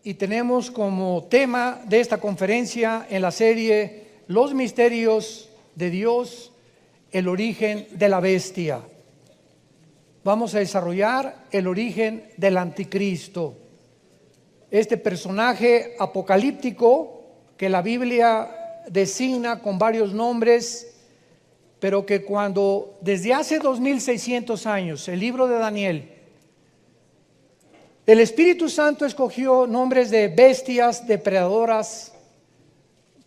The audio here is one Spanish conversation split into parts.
y tenemos como tema de esta conferencia en la serie Los misterios de Dios, el origen de la bestia. Vamos a desarrollar el origen del anticristo, este personaje apocalíptico que la Biblia designa con varios nombres, pero que cuando desde hace 2600 años el libro de Daniel, el Espíritu Santo escogió nombres de bestias depredadoras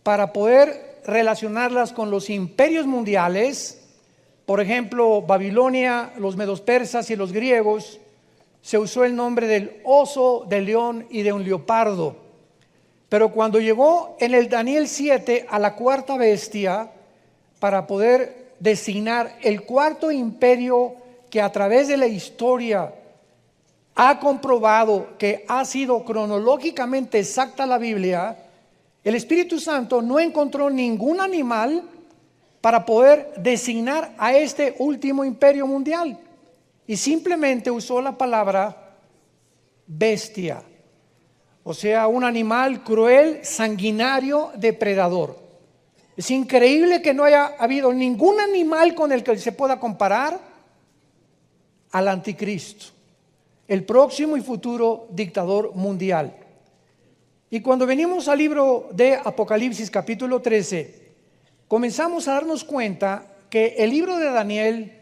para poder relacionarlas con los imperios mundiales. Por ejemplo, Babilonia, los medos persas y los griegos, se usó el nombre del oso, del león y de un leopardo. Pero cuando llegó en el Daniel 7 a la cuarta bestia, para poder designar el cuarto imperio que a través de la historia ha comprobado que ha sido cronológicamente exacta la Biblia, el Espíritu Santo no encontró ningún animal para poder designar a este último imperio mundial y simplemente usó la palabra bestia, o sea, un animal cruel, sanguinario, depredador. Es increíble que no haya habido ningún animal con el que se pueda comparar al anticristo, el próximo y futuro dictador mundial. Y cuando venimos al libro de Apocalipsis capítulo 13, comenzamos a darnos cuenta que el libro de Daniel,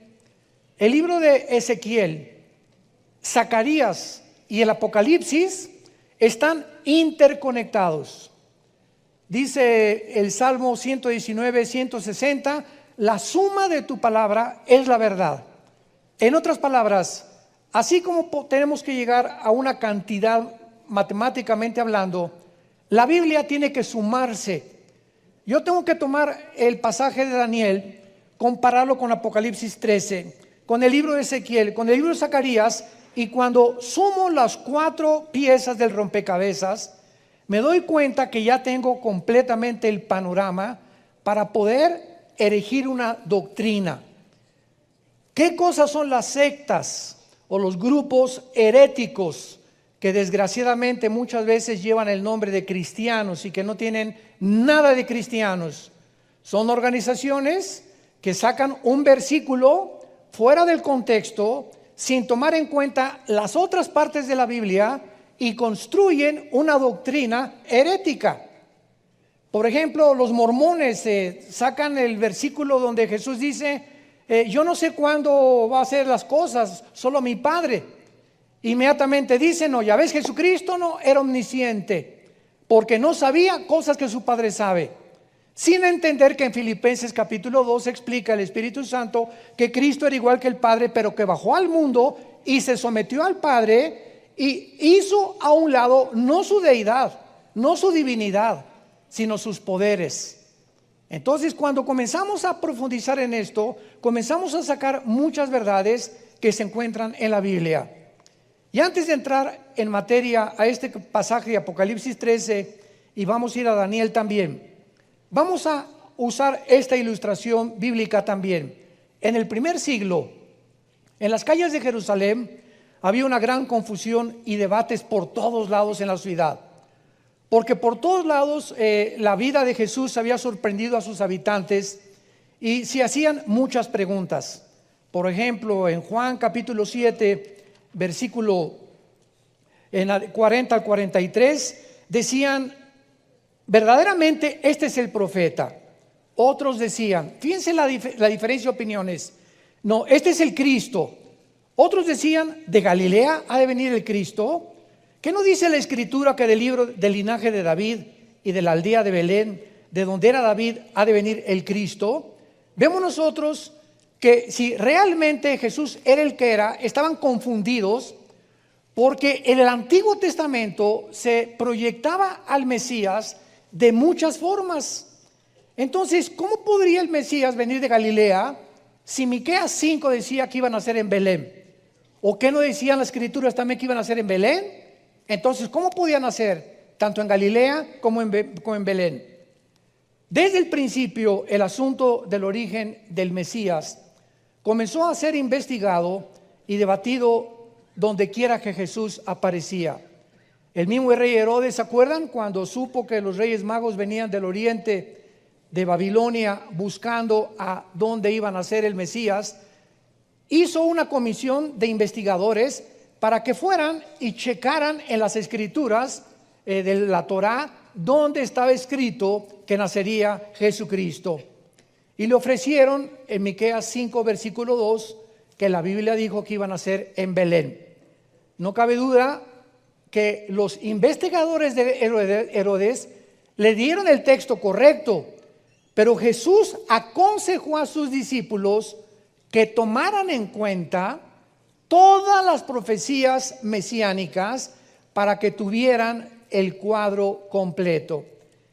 el libro de Ezequiel, Zacarías y el Apocalipsis están interconectados. Dice el Salmo 119, 160, la suma de tu palabra es la verdad. En otras palabras, así como tenemos que llegar a una cantidad matemáticamente hablando, la Biblia tiene que sumarse. Yo tengo que tomar el pasaje de Daniel, compararlo con Apocalipsis 13, con el libro de Ezequiel, con el libro de Zacarías, y cuando sumo las 4 piezas del rompecabezas, me doy cuenta que ya tengo completamente el panorama para poder erigir una doctrina. ¿Qué cosas son las sectas o los grupos heréticos que desgraciadamente muchas veces llevan el nombre de cristianos y que no tienen nada de cristianos? Son organizaciones que sacan un versículo fuera del contexto sin tomar en cuenta las otras partes de la Biblia y construyen una doctrina herética. Por ejemplo, los mormones sacan el versículo donde Jesús dice, yo no sé cuándo va a hacer las cosas, solo mi Padre. Inmediatamente dicen, no, ya ves, Jesucristo no era omnisciente, porque no sabía cosas que su Padre sabe. Sin entender que en Filipenses capítulo 2 explica el Espíritu Santo que Cristo era igual que el Padre, pero que bajó al mundo y se sometió al Padre y hizo a un lado no su deidad, no su divinidad, sino sus poderes. Entonces, cuando comenzamos a profundizar en esto, comenzamos a sacar muchas verdades que se encuentran en la Biblia. Y antes de entrar en materia a este pasaje de Apocalipsis 13, y vamos a ir a Daniel también, vamos a usar esta ilustración bíblica también. En el primer siglo, en las calles de Jerusalén, había una gran confusión y debates por todos lados en la ciudad. Porque por todos lados la vida de Jesús había sorprendido a sus habitantes y se hacían muchas preguntas. Por ejemplo, en Juan capítulo 7, versículo 40 al 43, decían, verdaderamente este es el profeta. Otros decían, fíjense la diferencia de opiniones, no, este es el Cristo. Otros decían, ¿de Galilea ha de venir el Cristo? ¿Qué no dice la Escritura que del linaje de David y de la aldea de Belén, de donde era David, ha de venir el Cristo? Vemos nosotros que si realmente Jesús era el que era, estaban confundidos porque en el Antiguo Testamento se proyectaba al Mesías de muchas formas. Entonces, ¿cómo podría el Mesías venir de Galilea si Miqueas 5 decía que iban a ser en Belén? ¿O qué no decían las Escrituras también que iban a ser en Belén? Entonces, ¿cómo podían hacer tanto en Galilea como en Belén? Desde el principio, el asunto del origen del Mesías comenzó a ser investigado y debatido donde quiera que Jesús aparecía. El mismo rey Herodes, ¿se acuerdan? Cuando supo que los reyes magos venían del oriente de Babilonia buscando a dónde iban a ser el Mesías, hizo una comisión de investigadores para que fueran y checaran en las escrituras de la Torá donde estaba escrito que nacería Jesucristo. Y le ofrecieron en Miqueas 5 versículo 2 que la Biblia dijo que iban a nacer en Belén. No cabe duda que los investigadores de Herodes le dieron el texto correcto, pero Jesús aconsejó a sus discípulos que tomaran en cuenta todas las profecías mesiánicas para que tuvieran el cuadro completo.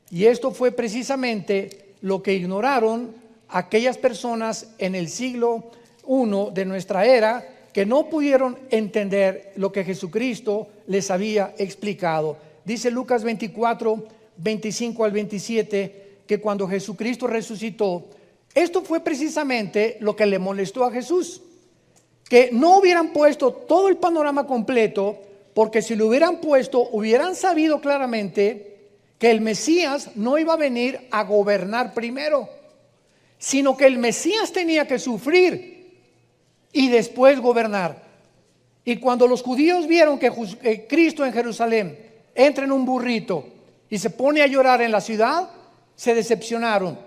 Y esto fue precisamente lo que ignoraron aquellas personas en el siglo I de nuestra era, que no pudieron entender lo que Jesucristo les había explicado. Dice Lucas 24, 25 al 27, que cuando Jesucristo resucitó, esto fue precisamente lo que le molestó a Jesús, que no hubieran puesto todo el panorama completo, porque si lo hubieran puesto, hubieran sabido claramente que el Mesías no iba a venir a gobernar primero, sino que el Mesías tenía que sufrir y después gobernar. Y cuando los judíos vieron que Cristo en Jerusalén entra en un burrito y se pone a llorar en la ciudad, se decepcionaron.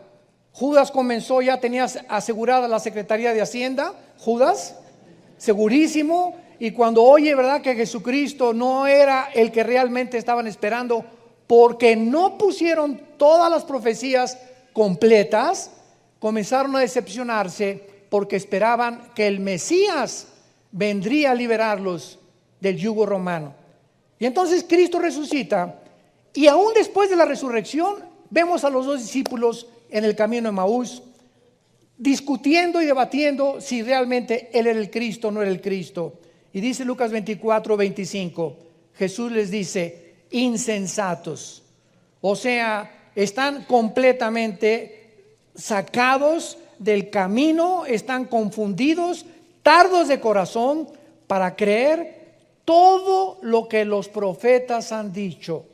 Judas comenzó, ya tenía asegurada la Secretaría de Hacienda, Judas, segurísimo, y cuando oye, ¿verdad?, que Jesucristo no era el que realmente estaban esperando, porque no pusieron todas las profecías completas, comenzaron a decepcionarse, porque esperaban que el Mesías vendría a liberarlos del yugo romano. Y entonces Cristo resucita, y aún después de la resurrección vemos a los dos discípulos en el camino de Emaús discutiendo y debatiendo si realmente Él era el Cristo o no era el Cristo. Y dice Lucas 24, 25, Jesús les dice: insensatos. O sea, están completamente sacados del camino, están confundidos, tardos de corazón para creer todo lo que los profetas han dicho.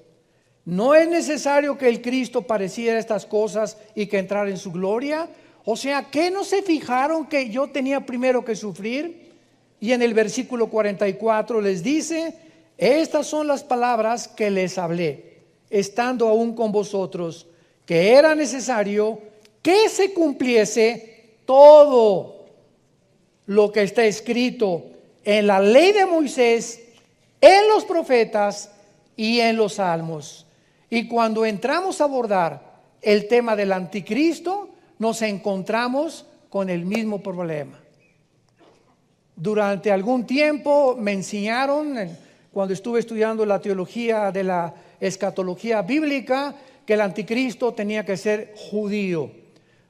No es necesario que el Cristo pareciera estas cosas y que entrara en su gloria. O sea, ¿qué no se fijaron que yo tenía primero que sufrir? Y en el versículo 44 les dice: estas son las palabras que les hablé, estando aún con vosotros, que era necesario que se cumpliese todo lo que está escrito en la ley de Moisés, en los profetas y en los salmos. Y cuando entramos a abordar el tema del anticristo, nos encontramos con el mismo problema. Durante algún tiempo me enseñaron, cuando estuve estudiando la teología de la escatología bíblica, que el anticristo tenía que ser judío,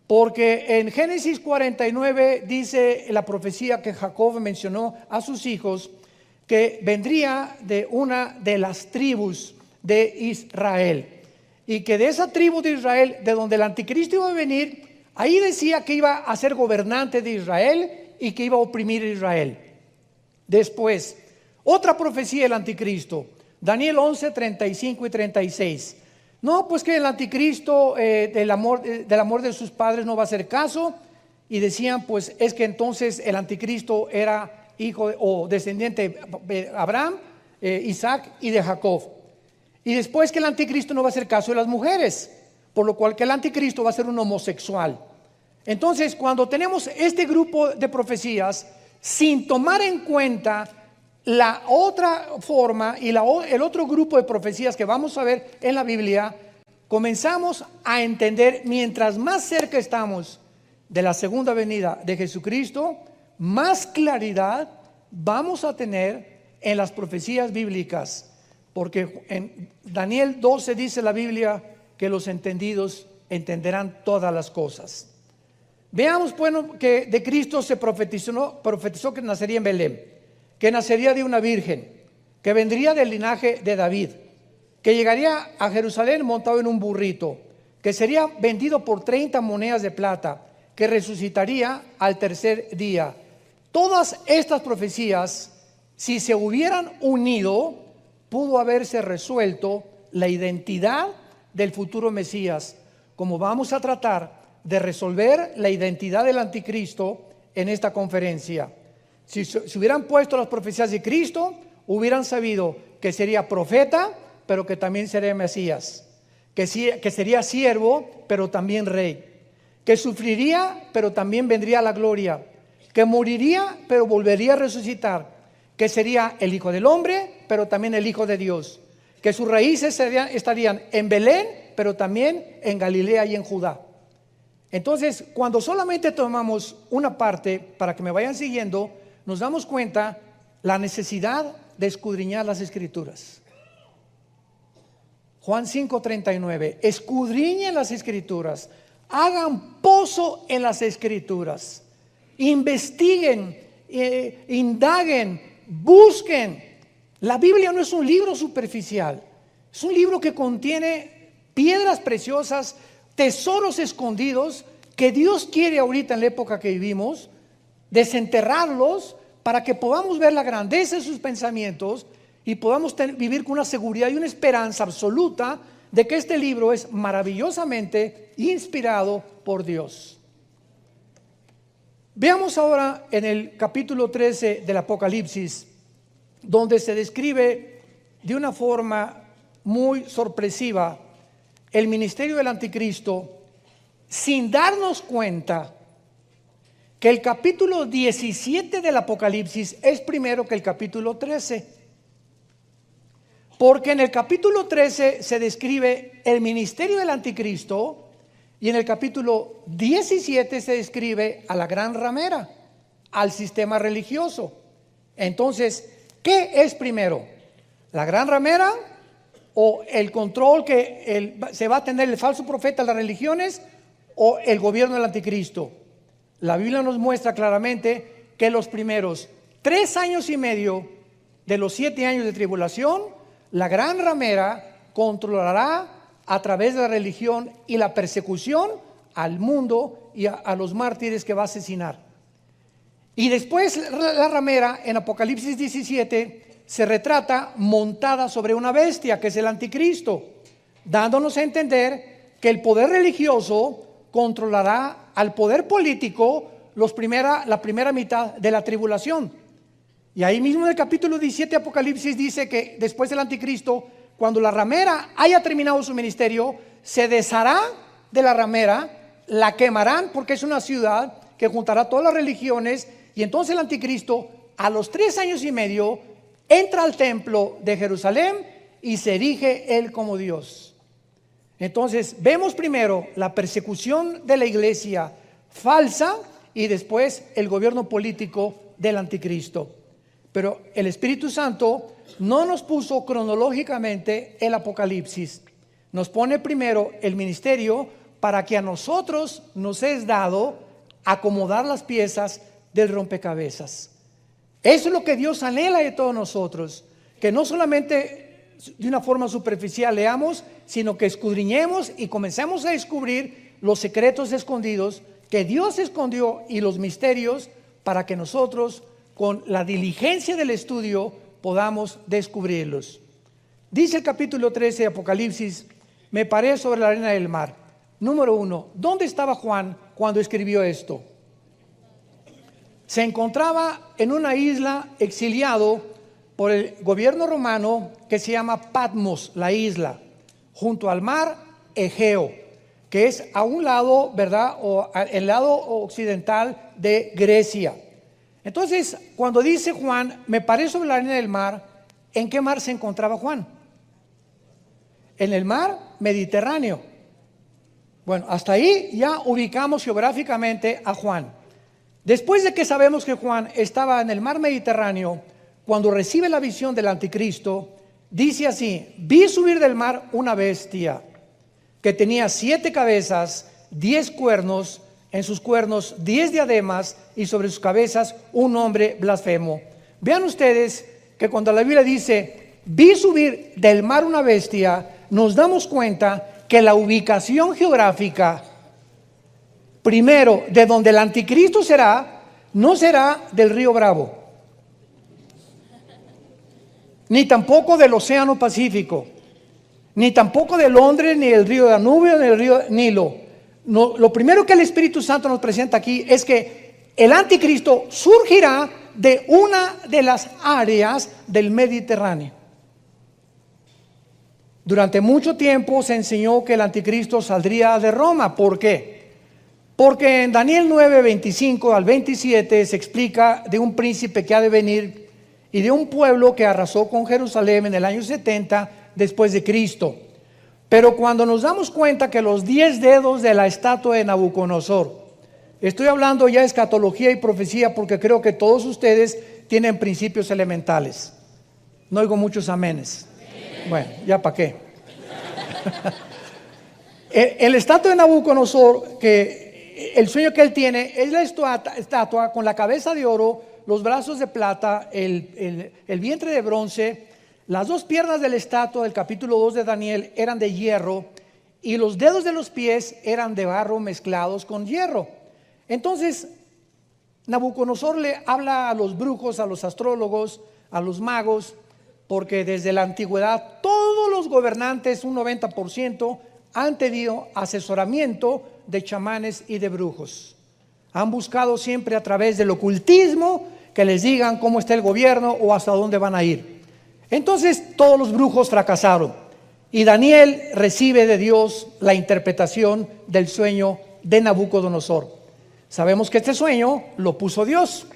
porque en Génesis 49 dice la profecía que Jacob mencionó a sus hijos, que vendría de una de las tribus de Israel, y que de esa tribu de Israel, de donde el anticristo iba a venir, ahí decía que iba a ser gobernante de Israel y que iba a oprimir a Israel. Después, otra profecía del anticristo, Daniel 11, 35 y 36. No, pues que el anticristo del amor de sus padres no va a hacer caso, y decían, pues es que entonces el anticristo era hijo o descendiente de Abraham, Isaac y de Jacob. Y después que el anticristo no va a hacer caso de las mujeres, por lo cual que el anticristo va a ser un homosexual. Entonces, cuando tenemos este grupo de profecías, sin tomar en cuenta la otra forma y el otro grupo de profecías que vamos a ver en la Biblia, comenzamos a entender, mientras más cerca estamos de la segunda venida de Jesucristo, más claridad vamos a tener en las profecías bíblicas. Porque en Daniel 12 dice la Biblia que los entendidos entenderán todas las cosas. Veamos, bueno, que de Cristo se profetizó que nacería en Belén, que nacería de una virgen, que vendría del linaje de David, que llegaría a Jerusalén montado en un burrito, que sería vendido por 30 monedas de plata, que resucitaría al tercer día. Todas estas profecías, si se hubieran unido, pudo haberse resuelto la identidad del futuro Mesías, como vamos a tratar de resolver la identidad del anticristo en esta conferencia. Si hubieran puesto las profecías de Cristo, hubieran sabido que sería profeta, pero que también sería Mesías, que sería siervo, pero también rey, que sufriría, pero también vendría a la gloria, que moriría, pero volvería a resucitar, que sería el Hijo del Hombre, pero también el Hijo de Dios, que sus raíces estarían en Belén, pero también en Galilea y en Judá. Entonces, cuando solamente tomamos una parte, para que me vayan siguiendo, nos damos cuenta la necesidad de escudriñar las Escrituras. Juan 5:39, escudriñen las Escrituras, hagan pozo en las Escrituras, investiguen, indaguen, busquen. La Biblia no es un libro superficial, es un libro que contiene piedras preciosas, tesoros escondidos que Dios quiere ahorita en la época que vivimos desenterrarlos para que podamos ver la grandeza de sus pensamientos y podamos vivir con una seguridad y una esperanza absoluta de que este libro es maravillosamente inspirado por Dios. Veamos ahora en el capítulo 13 del Apocalipsis, donde se describe de una forma muy sorpresiva el ministerio del anticristo, sin darnos cuenta que el capítulo 17 del Apocalipsis es primero que el capítulo 13. Porque en el capítulo 13 se describe el ministerio del anticristo y en el capítulo 17 se describe a la gran ramera, al sistema religioso. Entonces, ¿qué es primero? ¿La gran ramera o el control que se va a tener el falso profeta a las religiones o el gobierno del anticristo? La Biblia nos muestra claramente que los primeros 3 años y medio de los 7 años de tribulación, la gran ramera controlará a través de la religión y la persecución al mundo y a los mártires que va a asesinar. Y después la ramera en Apocalipsis 17 se retrata montada sobre una bestia que es el anticristo, dándonos a entender que el poder religioso controlará al poder político la primera mitad de la tribulación. Y ahí mismo en el capítulo 17 de Apocalipsis dice que después del anticristo, cuando la ramera haya terminado su ministerio, se deshará de la ramera, la quemarán porque es una ciudad que juntará todas las religiones, y entonces el anticristo a los 3 años y medio entra al templo de Jerusalén y se erige él como Dios. Entonces vemos primero la persecución de la iglesia falsa y después el gobierno político del anticristo. Pero el Espíritu Santo no nos puso cronológicamente el Apocalipsis. Nos pone primero el ministerio para que a nosotros nos es dado acomodar las piezas del rompecabezas. Eso es lo que Dios anhela de todos nosotros, que no solamente de una forma superficial leamos, sino que escudriñemos y comencemos a descubrir los secretos escondidos que Dios escondió y los misterios para que nosotros con la diligencia del estudio podamos descubrirlos. Dice el capítulo 13 de Apocalipsis, me paré sobre la arena del mar. Número 1, ¿dónde estaba Juan cuando escribió esto? Se encontraba en una isla exiliado por el gobierno romano que se llama Patmos, la isla, junto al mar Egeo, que es a un lado, ¿verdad? O el lado occidental de Grecia. Entonces, cuando dice Juan, me paré sobre la arena del mar, ¿en qué mar se encontraba Juan? En el mar Mediterráneo. Bueno, hasta ahí ya ubicamos geográficamente a Juan. Después de que sabemos que Juan estaba en el mar Mediterráneo, cuando recibe la visión del anticristo, dice así: vi subir del mar una bestia que tenía 7 cabezas, 10 cuernos, en sus cuernos 10 diademas y sobre sus cabezas un nombre blasfemo. Vean ustedes que cuando la Biblia dice vi subir del mar una bestia, nos damos cuenta que la ubicación geográfica, primero, de donde el anticristo será, no será del río Bravo. ni tampoco del Océano Pacífico, ni tampoco de Londres, ni del río Danubio, ni del río Nilo. No, lo primero que el Espíritu Santo nos presenta aquí es que el anticristo surgirá de una de las áreas del Mediterráneo. Durante mucho tiempo se enseñó que el anticristo saldría de Roma. ¿Por qué? Porque en Daniel 9, 25 al 27 se explica de un príncipe que ha de venir y de un pueblo que arrasó con Jerusalén en el año 70 después de Cristo. Pero cuando nos damos cuenta que los 10 dedos de la estatua de Nabucodonosor, estoy hablando ya de escatología y profecía porque creo que todos ustedes tienen principios elementales. No oigo muchos amenes. Bueno, ya para qué. El estatua de Nabucodonosor, que el sueño que él tiene es la estatua con la cabeza de oro, los brazos de plata, el vientre de bronce. Las dos piernas de la estatua del capítulo 2 de Daniel eran de hierro y los dedos de los pies eran de barro mezclados con hierro. Entonces Nabucodonosor le habla a los brujos, a los astrólogos, a los magos, porque desde la antigüedad todos los gobernantes, un 90%, han tenido asesoramiento de chamanes y de brujos. Han buscado siempre a través del ocultismo que les digan cómo está el gobierno o hasta dónde van a ir. Entonces todos los brujos fracasaron y Daniel recibe de Dios la interpretación del sueño de Nabucodonosor. Sabemos que este sueño lo puso Dios.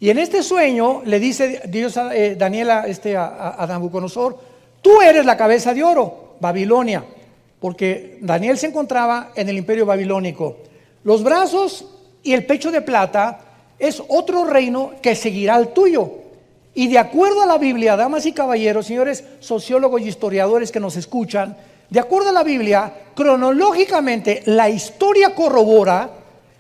Y en este sueño le dice Dios Daniel a Nabucodonosor: tú eres la cabeza de oro, Babilonia, porque Daniel se encontraba en el imperio babilónico. Los brazos y el pecho de plata es otro reino que seguirá al tuyo. Y de acuerdo a la Biblia, damas y caballeros, señores sociólogos y historiadores que nos escuchan, de acuerdo a la Biblia, cronológicamente la historia corrobora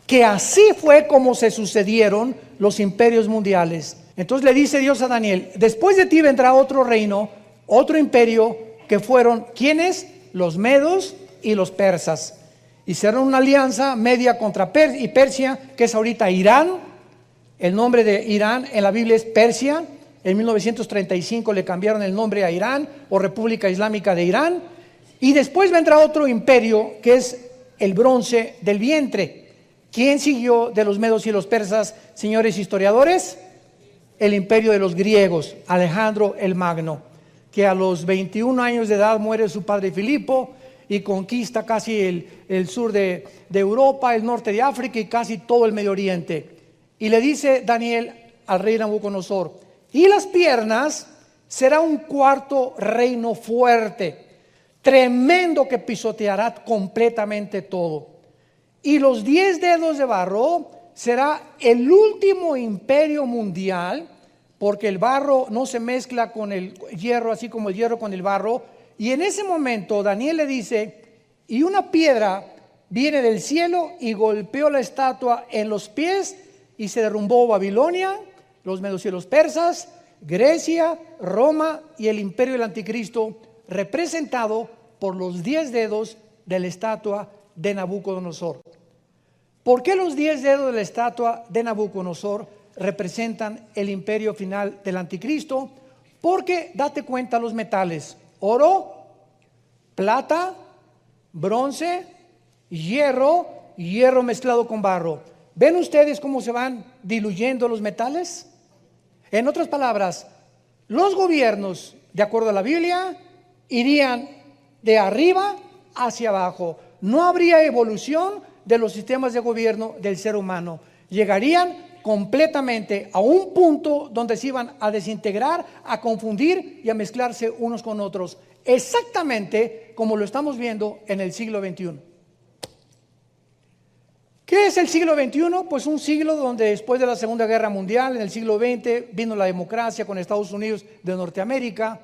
que así fue como se sucedieron los imperios mundiales. Entonces le dice Dios a Daniel: después de ti vendrá otro reino, otro imperio, que fueron, ¿quiénes? Los medos y los persas. Hicieron una alianza media contra Persia, que es ahorita Irán. El nombre de Irán en la Biblia es Persia. En 1935 le cambiaron el nombre a Irán o República Islámica de Irán. Y después vendrá otro imperio que es el bronce del vientre. ¿Quién siguió de los medos y los persas, señores historiadores? El imperio de los griegos, Alejandro el Magno, que a los 21 años de edad muere su padre Filipo y conquista casi el sur de Europa, el norte de África y casi todo el Medio Oriente. Y le dice Daniel al rey Nabucodonosor: y las piernas será un cuarto reino fuerte, tremendo, que pisoteará completamente todo. Y los 10 dedos de barro será el último imperio mundial, porque el barro no se mezcla con el hierro, así como el hierro con el barro. Y en ese momento Daniel le dice: y una piedra viene del cielo y golpeó la estatua en los pies y se derrumbó Babilonia, los medos y los persas, Grecia, Roma y el imperio del anticristo, representado por los 10 dedos de la estatua de Nabucodonosor. ¿Por qué los 10 dedos de la estatua de Nabucodonosor representan el imperio final del anticristo? Porque date cuenta los metales: oro, plata, bronce, hierro mezclado con barro. ¿Ven ustedes cómo se van diluyendo los metales? En otras palabras, los gobiernos, de acuerdo a la Biblia, irían de arriba hacia abajo. No habría evolución de los sistemas de gobierno del ser humano. Llegarían completamente a un punto donde se iban a desintegrar, a confundir y a mezclarse unos con otros, exactamente como lo estamos viendo en el siglo XXI. ¿Qué es el siglo XXI? Pues un siglo donde después de la Segunda Guerra Mundial, en el siglo XX, vino la democracia con Estados Unidos de Norteamérica.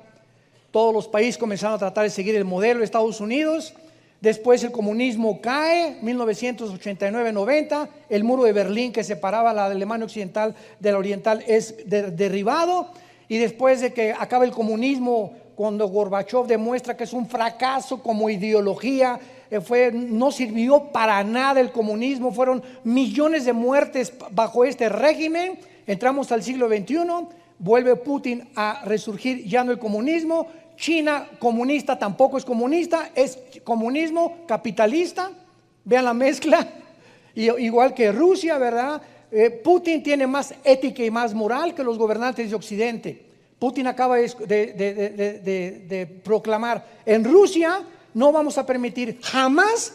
Todos los países comenzaron a tratar de seguir el modelo de Estados Unidos. Después el comunismo cae, 1989-90, el muro de Berlín que separaba la Alemania occidental de la oriental es derribado, y después de que acaba el comunismo, cuando Gorbachev demuestra que es un fracaso como ideología, no sirvió para nada el comunismo, fueron millones de muertes bajo este régimen. Entramos al siglo XXI, vuelve Putin a resurgir ya no el comunismo. China comunista tampoco es comunista, es comunismo capitalista. Vean la mezcla. Igual que Rusia, ¿verdad? Putin tiene más ética y más moral que los gobernantes de Occidente. Putin acaba de proclamar: en Rusia no vamos a permitir jamás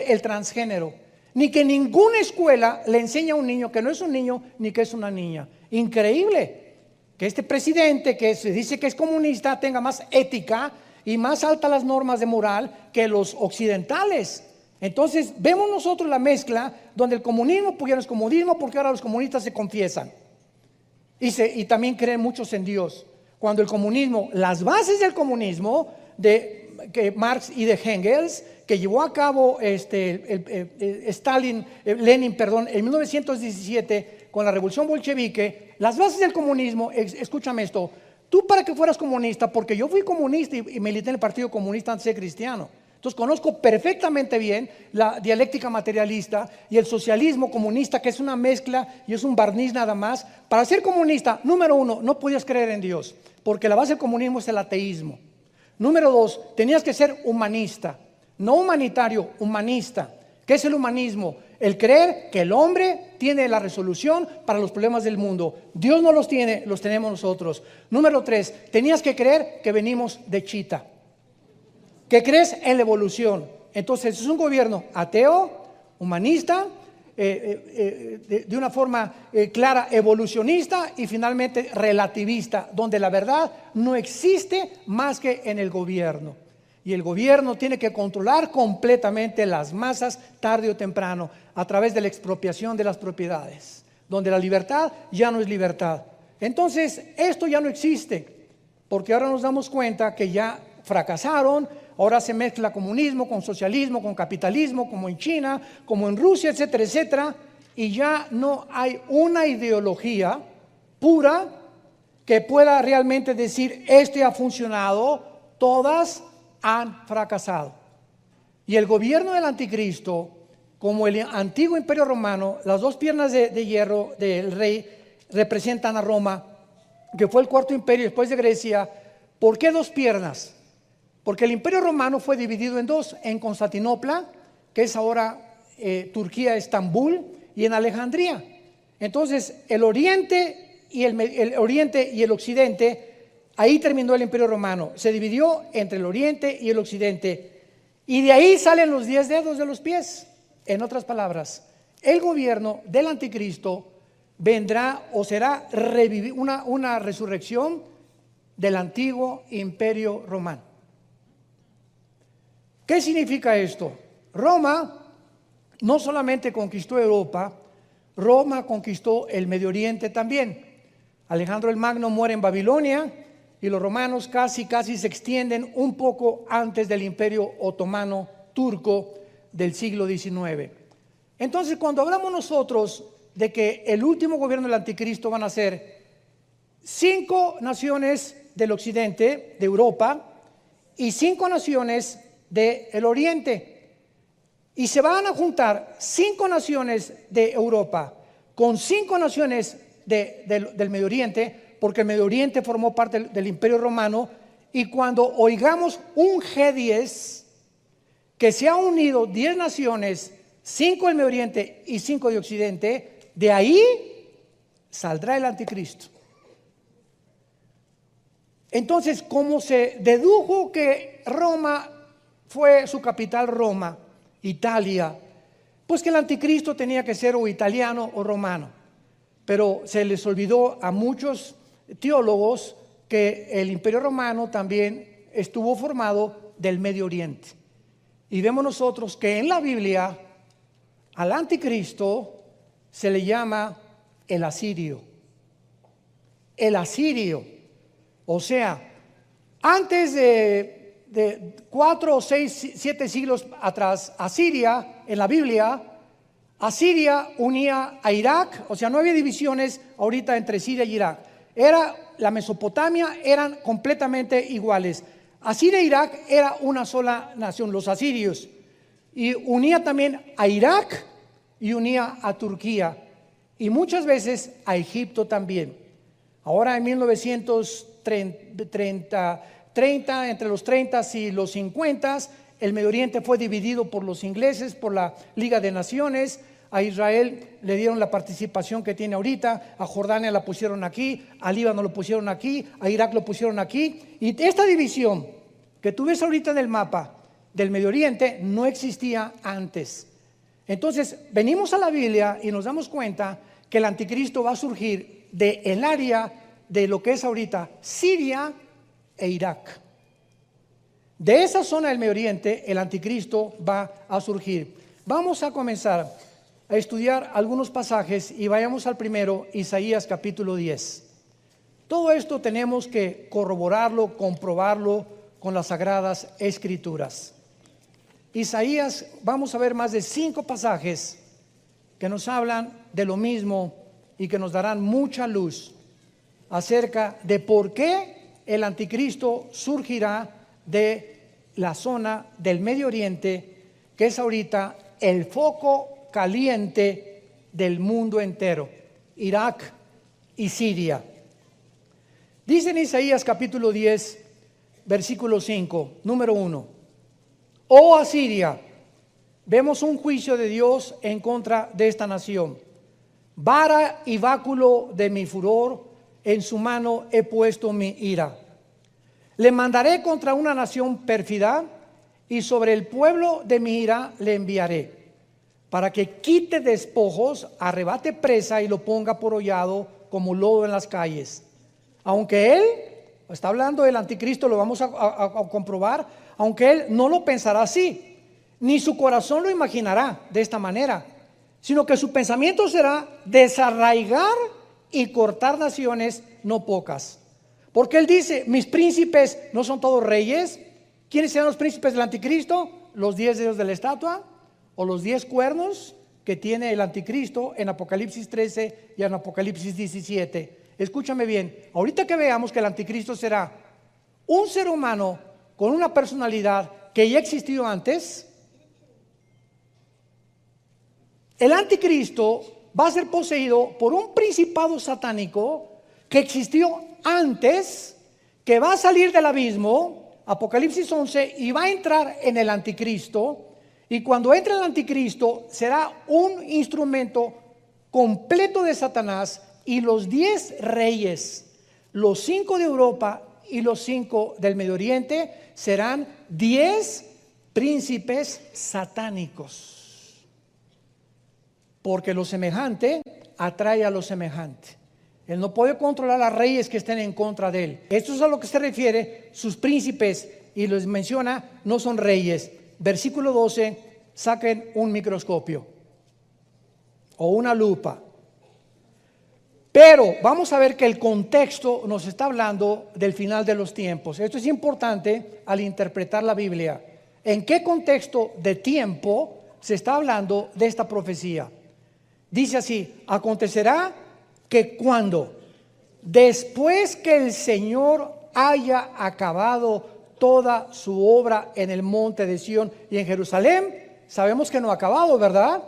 el transgénero, ni que ninguna escuela le enseñe a un niño que no es un niño ni que es una niña. Increíble que este presidente, que se dice que es comunista, tenga más ética y más altas las normas de moral que los occidentales. Entonces vemos nosotros la mezcla donde el comunismo, pues ya no es comunismo, porque ahora los comunistas se confiesan y también creen muchos en Dios. Cuando el comunismo, las bases del comunismo que Marx y de Engels, que llevó a cabo Lenin, en 1917 con la revolución bolchevique, las bases del comunismo, escúchame esto: tú, para que fueras comunista, porque yo fui comunista y milité en el Partido Comunista antes de ser cristiano, entonces conozco perfectamente bien la dialéctica materialista y el socialismo comunista, que es una mezcla y es un barniz nada más. Para ser comunista, número uno, no podías creer en Dios, porque la base del comunismo es el ateísmo. Número dos, tenías que ser humanista, no humanitario, humanista. ¿Qué es el humanismo? El creer que el hombre tiene la resolución para los problemas del mundo. Dios no los tiene, los tenemos nosotros. Número tres, tenías que creer que venimos de Chita, que crees en la evolución. Entonces es un gobierno ateo, humanista, de una forma clara evolucionista y finalmente relativista, donde la verdad no existe más que en el gobierno. Y el gobierno tiene que controlar completamente las masas tarde o temprano a través de la expropiación de las propiedades, donde la libertad ya no es libertad. Entonces esto ya no existe, porque ahora nos damos cuenta que ya fracasaron. Ahora se mezcla comunismo con socialismo, con capitalismo, como en China, como en Rusia, etcétera, etcétera. Y ya no hay una ideología pura que pueda realmente decir: este ha funcionado. Todas han fracasado. Y el gobierno del anticristo, como el antiguo imperio romano, las dos piernas de hierro del rey representan a Roma, que fue el cuarto imperio después de Grecia. ¿Por qué dos piernas? Porque el imperio romano fue dividido en dos: en Constantinopla, que es ahora Turquía, Estambul, y en Alejandría. Entonces el oriente y el occidente, ahí terminó el imperio romano. Se dividió entre el oriente y el occidente, y de ahí salen los 10 dedos de los pies. En otras palabras, el gobierno del anticristo vendrá, o será una resurrección del antiguo imperio romano. ¿Qué significa esto? Roma no solamente conquistó Europa, Roma conquistó el Medio Oriente también. Alejandro el Magno muere en Babilonia y los romanos casi se extienden un poco antes del imperio otomano turco del siglo XIX. Entonces, cuando hablamos nosotros de que el último gobierno del anticristo van a ser 5 naciones del occidente, de Europa, y 5 naciones del oriente, y se van a juntar 5 naciones de Europa con 5 naciones del Medio Oriente, porque el Medio Oriente formó parte del Imperio Romano. Y cuando oigamos un G10, que se ha unido 10 naciones, 5 del Medio Oriente y 5 de Occidente, de ahí saldrá el anticristo. Entonces, como se dedujo que Roma fue su capital, Roma, Italia, pues que el anticristo tenía que ser o italiano o romano. Pero se les olvidó a muchos teólogos que el imperio romano también estuvo formado del Medio Oriente. Y vemos nosotros que en la Biblia al anticristo se le llama el asirio. El asirio. O sea, antes de 4 o 6, 7 siglos atrás, Asiria, en la Biblia, Asiria unía a Irak. O sea, no había divisiones ahorita entre Siria y Irak. La Mesopotamia eran completamente iguales. Asiria e Irak era una sola nación, los asirios. Y unía también a Irak y unía a Turquía. Y muchas veces a Egipto también. Ahora en 1930, entre los 30 y los 50, el Medio Oriente fue dividido por los ingleses, por la Liga de Naciones. A Israel le dieron la participación que tiene ahorita, a Jordania la pusieron aquí, a Líbano lo pusieron aquí, a Irak lo pusieron aquí. Y esta división que tú ves ahorita en el mapa del Medio Oriente no existía antes. Entonces venimos a la Biblia y nos damos cuenta que el anticristo va a surgir del área de lo que es ahorita Siria e Irak. De esa zona del Medio Oriente el anticristo va a surgir. Vamos a comenzar a estudiar algunos pasajes y vayamos al primero, Isaías capítulo 10. Todo esto tenemos que corroborarlo, comprobarlo con las Sagradas Escrituras. Isaías, vamos a ver más de 5 pasajes que nos hablan de lo mismo y que nos darán mucha luz acerca de por qué el anticristo surgirá de la zona del Medio Oriente, que es ahorita el foco caliente del mundo entero, Irak y Siria. Dice en Isaías capítulo 10, versículo 5, número 1: Oh Asiria, vemos un juicio de Dios en contra de esta nación. Vara y báculo de mi furor, en su mano he puesto mi ira. Le mandaré contra una nación pérfida, y sobre el pueblo de mi ira le enviaré, para que quite despojos, arrebate presa y lo ponga por hollado como lodo en las calles. Aunque él, está hablando del anticristo, lo vamos a comprobar, aunque él no lo pensará así, ni su corazón lo imaginará de esta manera, sino que su pensamiento será desarraigar y cortar naciones no pocas. Porque él dice, mis príncipes no son todos reyes. ¿Quiénes serán los príncipes del anticristo? Los 10 dedos de la estatua o los 10 cuernos que tiene el anticristo en Apocalipsis 13 y en Apocalipsis 17. Escúchame bien, ahorita que veamos que el anticristo será un ser humano con una personalidad que ya existió antes, el anticristo va a ser poseído por un principado satánico que existió antes, que va a salir del abismo, Apocalipsis 11, y va a entrar en el anticristo. Y cuando entre el anticristo será un instrumento completo de Satanás, y los 10 reyes, los 5 de Europa y los 5 del Medio Oriente serán 10 príncipes satánicos, porque lo semejante atrae a lo semejante. Él no puede controlar a reyes que estén en contra de él. Esto es a lo que se refiere sus príncipes, y les menciona, no son reyes. Versículo 12, saquen un microscopio o una lupa. Pero vamos a ver que el contexto nos está hablando del final de los tiempos. Esto es importante al interpretar la Biblia. ¿En qué contexto de tiempo se está hablando de esta profecía? Dice así: acontecerá que cuando, después que el Señor haya acabado toda su obra en el monte de Sión y en Jerusalén, sabemos que no ha acabado, ¿verdad?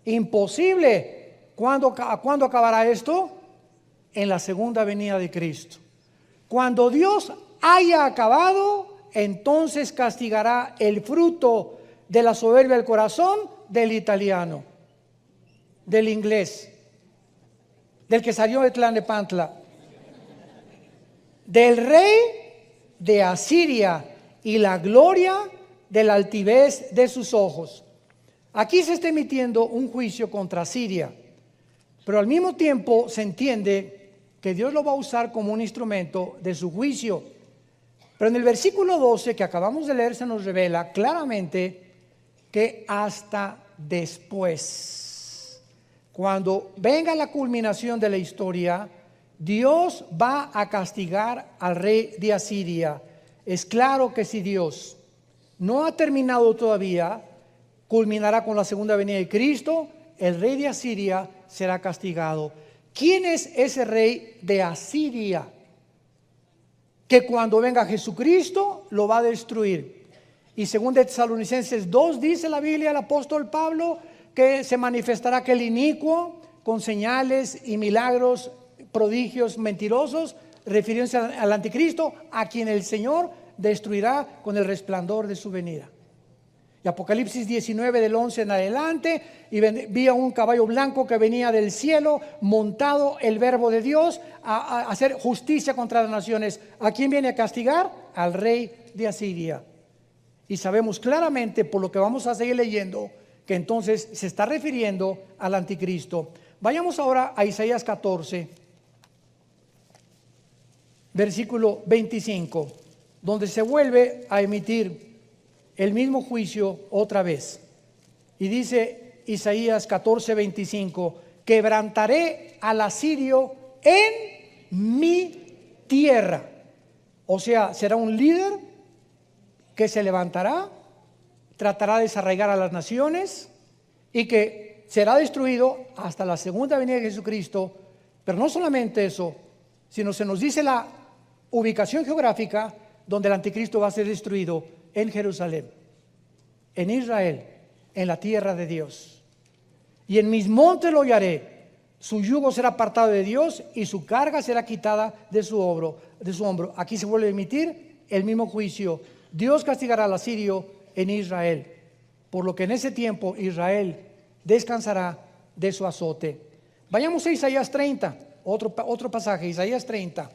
Imposible. ¿Cuándo acabará esto? En la segunda venida de Cristo. Cuando Dios haya acabado, entonces castigará el fruto de la soberbia del corazón del italiano, del inglés, del que salió de Tlalnepantla, del rey de Asiria, y la gloria de la altivez de sus ojos. Aquí se está emitiendo un juicio contra Siria, pero al mismo tiempo se entiende que Dios lo va a usar como un instrumento de su juicio. Pero en el versículo 12 que acabamos de leer se nos revela claramente que hasta después, cuando venga la culminación de la historia, Dios va a castigar al rey de Asiria. Es claro que si Dios no ha terminado todavía, culminará con la segunda venida de Cristo, el rey de Asiria será castigado. ¿Quién es ese rey de Asiria? Que cuando venga Jesucristo lo va a destruir. Y según de Tesalonicenses 2 dice la Biblia, el apóstol Pablo, que se manifestará aquel inicuo con señales y milagros prodigios mentirosos, refiriéndose al anticristo, a quien el Señor destruirá con el resplandor de su venida. Y Apocalipsis 19 del 11 en adelante, y vi a un caballo blanco que venía del cielo, montado el verbo de Dios, a hacer justicia contra las naciones. ¿A quién viene a castigar? Al rey de Asiria. Y sabemos claramente, por lo que vamos a seguir leyendo, que entonces se está refiriendo al anticristo. Vayamos ahora a Isaías 14, versículo 25, donde se vuelve a emitir el mismo juicio otra vez. Y dice Isaías 14, 25, quebrantaré al asirio en mi tierra. O sea, será un líder que se levantará, tratará de desarraigar a las naciones y que será destruido hasta la segunda venida de Jesucristo. Pero no solamente eso, sino se nos dice la ubicación geográfica donde el anticristo va a ser destruido: en Jerusalén, en Israel, en la tierra de Dios. Y en mis montes lo hallaré. Su yugo será apartado de Dios y su carga será quitada de su hombro. Aquí se vuelve a emitir el mismo juicio. Dios castigará al asirio en Israel, por lo que en ese tiempo Israel descansará de su azote. Vayamos a Isaías 30, otro pasaje, Isaías 30.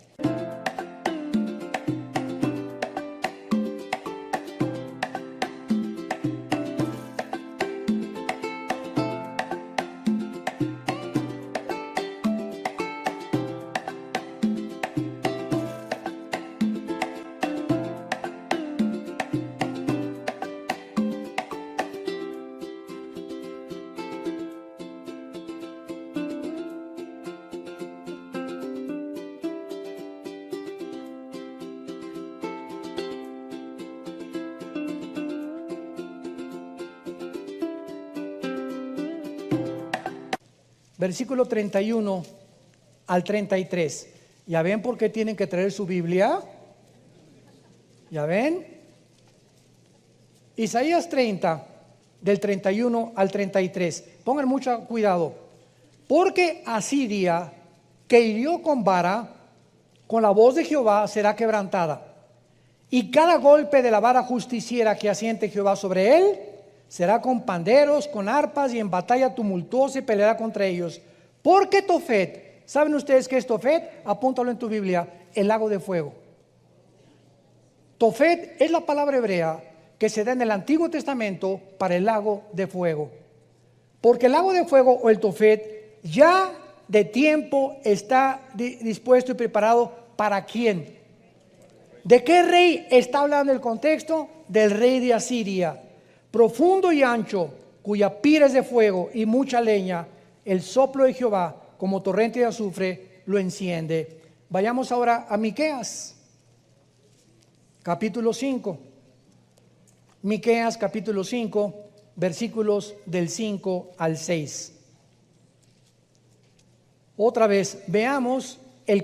Versículo 31 al 33. ¿Ya ven por qué tienen que traer su Biblia? ¿Ya ven? Isaías 30, del 31 al 33. Pongan mucho cuidado. Porque Asiria, que hirió con vara, con la voz de Jehová será quebrantada. Y cada golpe de la vara justiciera que asiente Jehová sobre él, será con panderos, con arpas, y en batalla tumultuosa y peleará contra ellos. Porque Tofet, ¿saben ustedes qué es Tofet? Apúntalo en tu Biblia: el lago de fuego. Tofet es la palabra hebrea que se da en el Antiguo Testamento para el lago de fuego. Porque el lago de fuego, o el Tofet, ya de tiempo está dispuesto y preparado. ¿Para quién? ¿De qué rey está hablando el contexto? Del rey de Asiria. Profundo y ancho, cuya pira es de fuego y mucha leña, el soplo de Jehová como torrente de azufre lo enciende. Vayamos ahora a Miqueas, capítulo 5. Miqueas, capítulo 5, versículos del 5 al 6. Otra vez, veamos el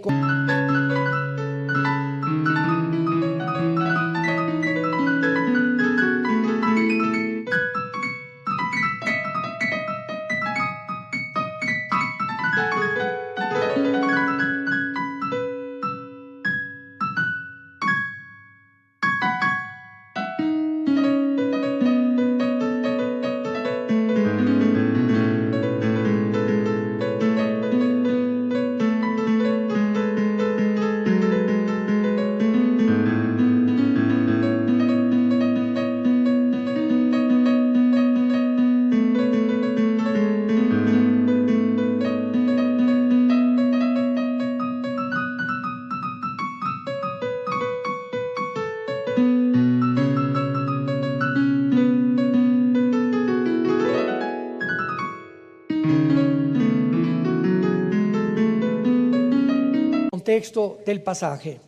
contexto del pasaje.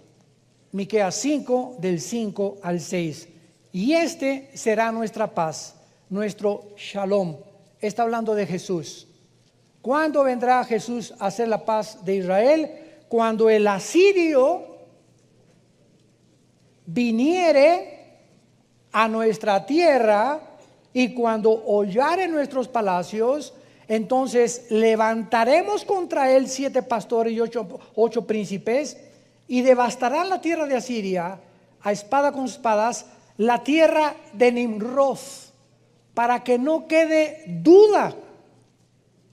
Miqueas 5, del 5 al 6. Y este será nuestra paz, nuestro shalom. Está hablando de Jesús. ¿Cuándo vendrá Jesús a hacer la paz de Israel? Cuando el asirio viniere a nuestra tierra, y cuando hollare nuestros palacios, entonces levantaremos contra él 7 pastores y 8 príncipes, y devastarán la tierra de Asiria a espada con espadas, la tierra de Nimrod, para que no quede duda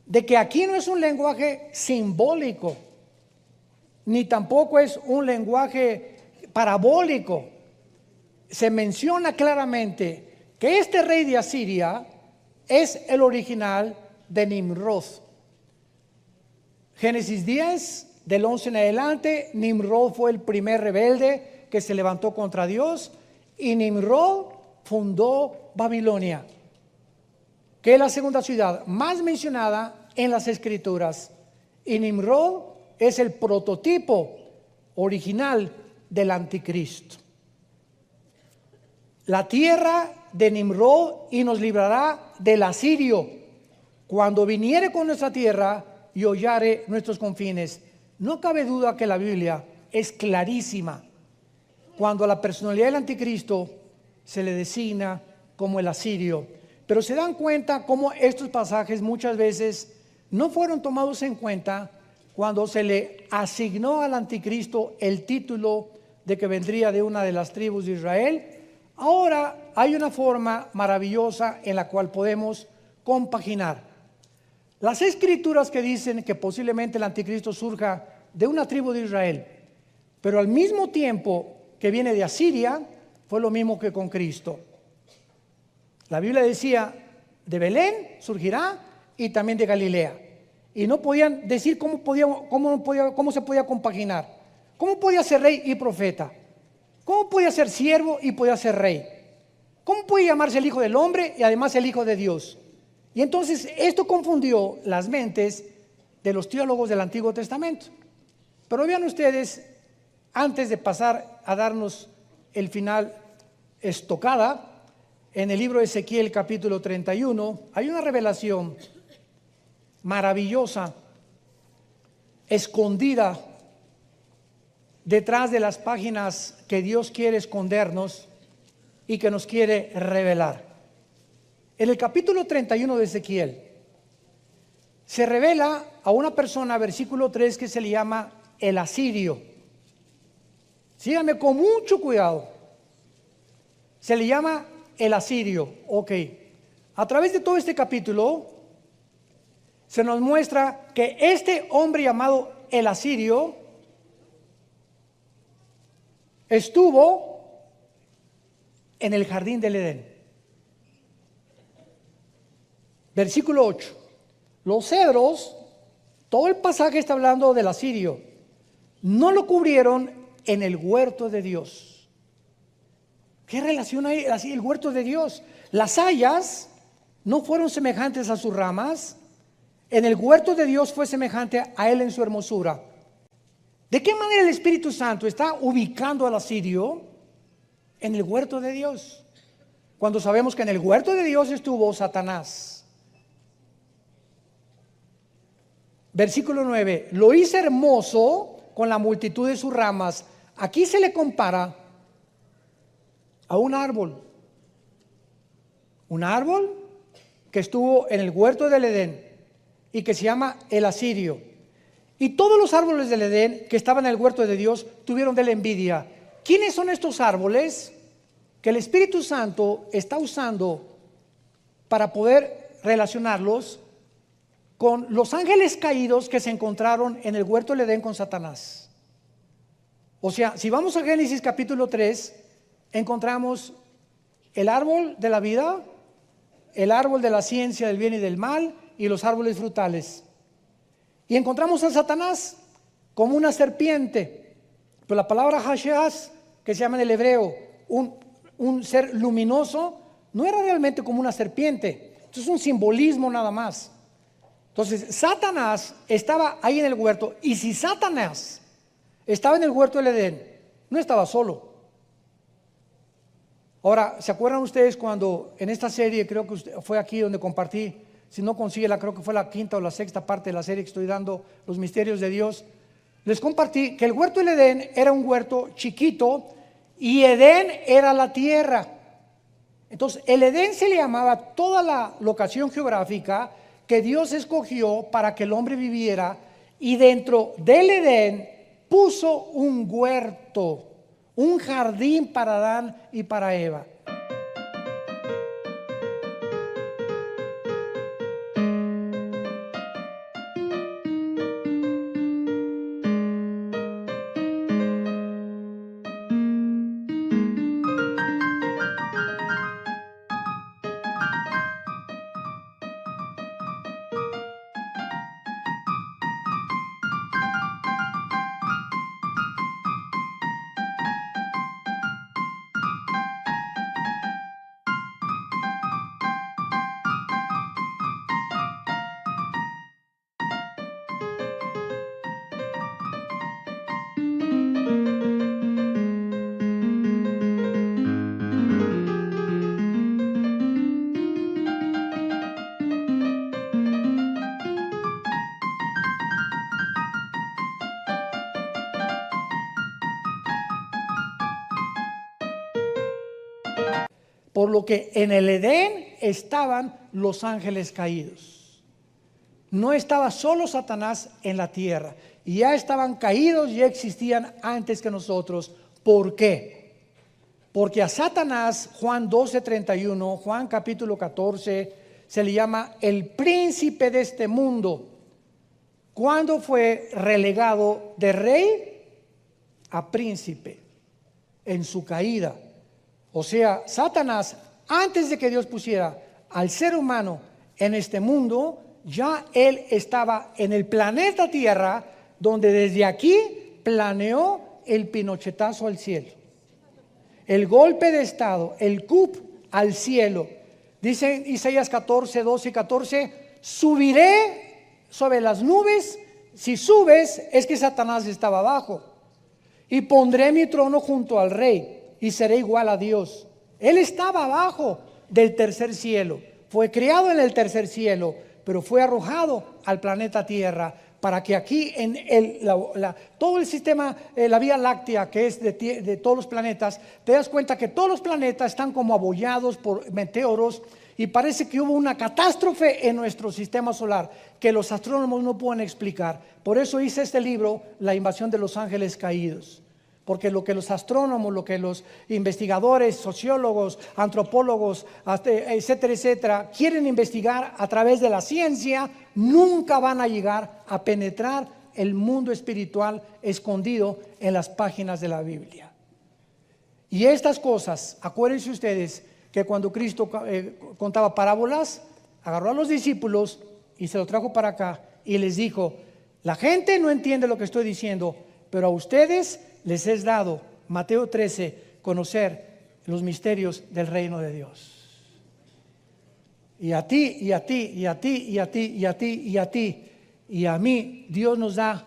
de que aquí no es un lenguaje simbólico, ni tampoco es un lenguaje parabólico. Se menciona claramente que este rey de Asiria es el original de Nimrod. Génesis 10, del 11 en adelante, Nimrod fue el primer rebelde que se levantó contra Dios, y Nimrod fundó Babilonia, que es la segunda ciudad más mencionada en las Escrituras. Y Nimrod es el prototipo original del anticristo. La tierra de Nimrod, y nos librará del asirio cuando viniere con nuestra tierra y hollare nuestros confines. No cabe duda que la Biblia es clarísima cuando a la personalidad del anticristo se le designa como el asirio. Pero se dan cuenta cómo estos pasajes muchas veces no fueron tomados en cuenta cuando se le asignó al anticristo el título de que vendría de una de las tribus de Israel. Ahora hay una forma maravillosa en la cual podemos compaginar las escrituras que dicen que posiblemente el anticristo surja de una tribu de Israel, pero al mismo tiempo que viene de Asiria. Fue lo mismo que con Cristo. La Biblia decía, de Belén surgirá, y también de Galilea. Y no podían decir cómo se podía compaginar. ¿Cómo podía ser rey y profeta? ¿Cómo podía ser siervo y podía ser rey? ¿Cómo puede llamarse el Hijo del Hombre y además el Hijo de Dios? Y entonces esto confundió las mentes de los teólogos del Antiguo Testamento. Pero vean ustedes, antes de pasar a darnos el final estocada, en el libro de Ezequiel capítulo 31 hay una revelación maravillosa, escondida detrás de las páginas que Dios quiere escondernos y que nos quiere revelar. En el capítulo 31 de Ezequiel se revela a una persona, versículo 3, que se le llama el asirio. Síganme con mucho cuidado. Se le llama el asirio. Ok. A través de todo este capítulo se nos muestra que este hombre llamado el asirio estuvo en el jardín del Edén. Versículo 8. Los cedros, todo el pasaje está hablando del asirio, no lo cubrieron en el huerto de Dios. ¿Qué relación hay así el huerto de Dios? Las hayas no fueron semejantes a sus ramas. En el huerto de Dios fue semejante a él en su hermosura. ¿De qué manera el Espíritu Santo está ubicando al asirio en el huerto de Dios? Cuando sabemos que en el huerto de Dios estuvo Satanás. Versículo 9. Lo hice hermoso con la multitud de sus ramas. Aquí se le compara a un árbol que estuvo en el huerto del Edén y que se llama el asirio. Y todos los árboles del Edén que estaban en el huerto de Dios tuvieron de la envidia. ¿Quiénes son estos árboles que el Espíritu Santo está usando para poder relacionarlos con los ángeles caídos que se encontraron en el huerto del Edén con Satanás? O sea, si vamos a Génesis capítulo 3, encontramos el árbol de la vida, el árbol de la ciencia del bien y del mal y los árboles frutales. Y encontramos a Satanás como una serpiente. Pero la palabra Hasheas, que se llama en el hebreo un ser luminoso, no era realmente como una serpiente. Esto es un simbolismo nada más. Entonces, Satanás estaba ahí en el huerto. Y si Satanás estaba en el huerto del Edén, no estaba solo. Ahora, ¿se acuerdan ustedes cuando en esta serie, creo que fue aquí donde compartí, si no consíguela, creo que fue la quinta o la sexta parte de la serie que estoy dando, Los Misterios de Dios, les compartí que el huerto del Edén era un huerto chiquito y Edén era la tierra. Entonces, el Edén se le llamaba toda la locación geográfica que Dios escogió para que el hombre viviera, y dentro del Edén puso un huerto, un jardín para Adán y para Eva. Por lo que en el Edén estaban los ángeles caídos. No estaba solo Satanás en la tierra. Y ya estaban caídos, ya existían antes que nosotros. ¿Por qué? Porque a Satanás, Juan 12:31, Juan capítulo 14, se le llama el príncipe de este mundo. ¿Cuándo fue relegado de rey a príncipe? En su caída. O sea, Satanás, antes de que Dios pusiera al ser humano en este mundo, ya él estaba en el planeta Tierra, donde desde aquí planeó el pinochetazo al cielo, el golpe de estado, el coup al cielo. Dice Isaías 14, 12 y 14, subiré sobre las nubes. Si subes, es que Satanás estaba abajo. Y pondré mi trono junto al rey, y seré igual a Dios. Él estaba abajo del tercer cielo, fue criado en el tercer cielo, pero fue arrojado al planeta Tierra para que aquí en todo el sistema, la Vía Láctea, que es de todos los planetas, te das cuenta que todos los planetas están como abollados por meteoros, y parece que hubo una catástrofe en nuestro sistema solar que los astrónomos no pueden explicar. Por eso hice este libro, La invasión de los ángeles caídos. Porque lo que los astrónomos, lo que los investigadores, sociólogos, antropólogos, etcétera, etcétera, quieren investigar a través de la ciencia, nunca van a llegar a penetrar el mundo espiritual escondido en las páginas de la Biblia. Y estas cosas, acuérdense ustedes que cuando Cristo contaba parábolas, agarró a los discípulos y se los trajo para acá y les dijo: la gente no entiende lo que estoy diciendo, pero a ustedes les es dado, Mateo 13, conocer los misterios del reino de Dios. Y a ti, y a ti, y a ti, y a ti, y a ti, y a ti, y a mí, Dios nos da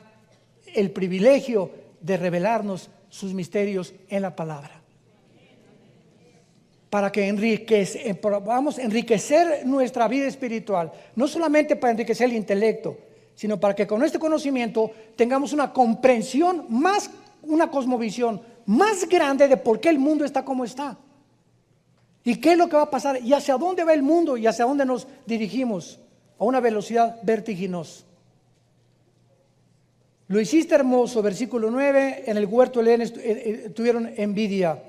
el privilegio de revelarnos sus misterios en la palabra. Para que podamos enriquecer nuestra vida espiritual, no solamente para enriquecer el intelecto, sino para que con este conocimiento tengamos una comprensión más, una cosmovisión más grande de por qué el mundo está como está y qué es lo que va a pasar y hacia dónde va el mundo y hacia dónde nos dirigimos a una velocidad vertiginosa. Lo hiciste hermoso, versículo 9, en el huerto de Edén tuvieron envidia.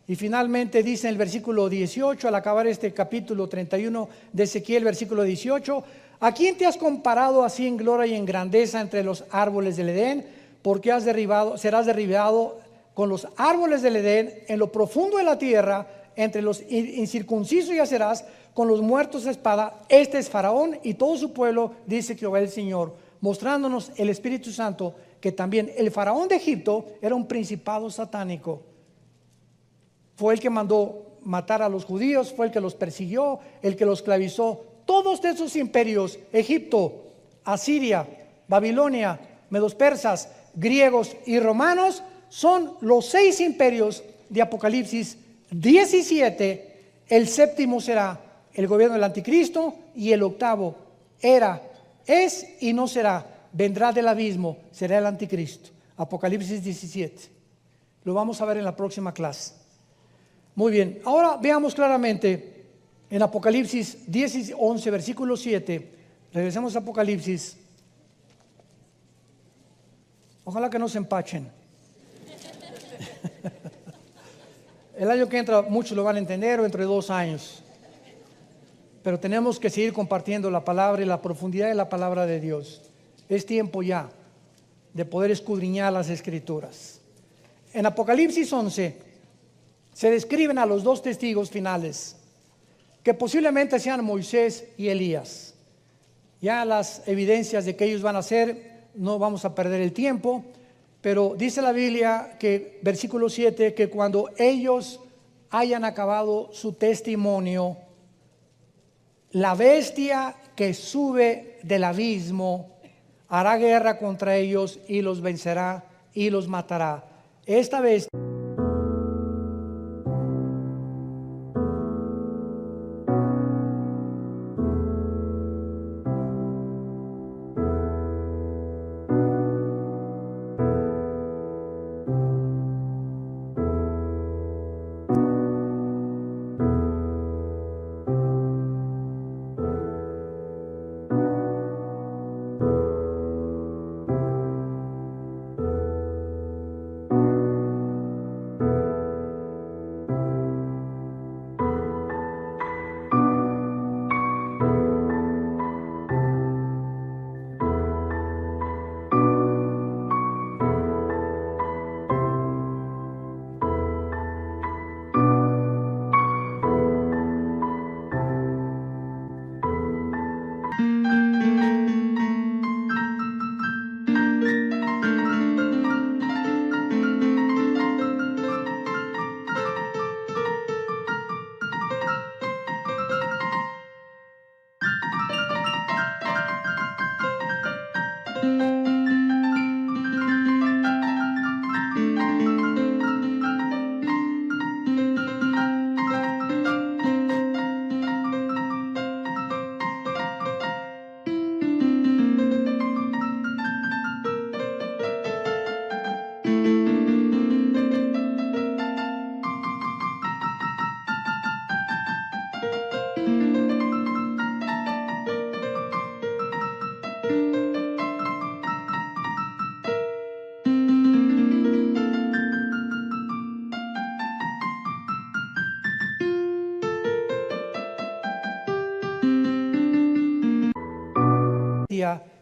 Y finalmente dice en el versículo 18, al acabar este capítulo 31 de Ezequiel, versículo 18: ¿a quién te has comparado así en gloria y en grandeza entre los árboles del Edén? Porque serás derribado con los árboles del Edén en lo profundo de la tierra, entre los incircuncisos yacerás, con los muertos de espada. Este es Faraón y todo su pueblo, dice Jehová el Señor, mostrándonos el Espíritu Santo que también el Faraón de Egipto era un principado satánico. Fue el que mandó matar a los judíos, fue el que los persiguió, el que los esclavizó. Todos esos imperios, Egipto, Asiria, Babilonia, medos persas, griegos y romanos, son los 6 imperios de Apocalipsis 17. El séptimo será el gobierno del anticristo, y el octavo era, es y no será, vendrá del abismo, será el anticristo. Apocalipsis 17. Lo vamos a ver en la próxima clase. Muy bien, ahora veamos claramente en Apocalipsis 10 y 11, versículo 7, Regresemos a Apocalipsis. Ojalá que no se empachen. El año que entra muchos lo van a entender, o entre 2 años. Pero tenemos que seguir compartiendo la palabra y la profundidad de la palabra de Dios. Es tiempo ya de poder escudriñar las Escrituras. En Apocalipsis 11 se describen a los 2 testigos finales, que posiblemente sean Moisés y Elías. Ya las evidencias de que ellos van a ser, no vamos a perder el tiempo, pero dice la Biblia que, versículo 7, que cuando ellos hayan acabado su testimonio, la bestia que sube del abismo hará guerra contra ellos y los vencerá y los matará. Esta bestia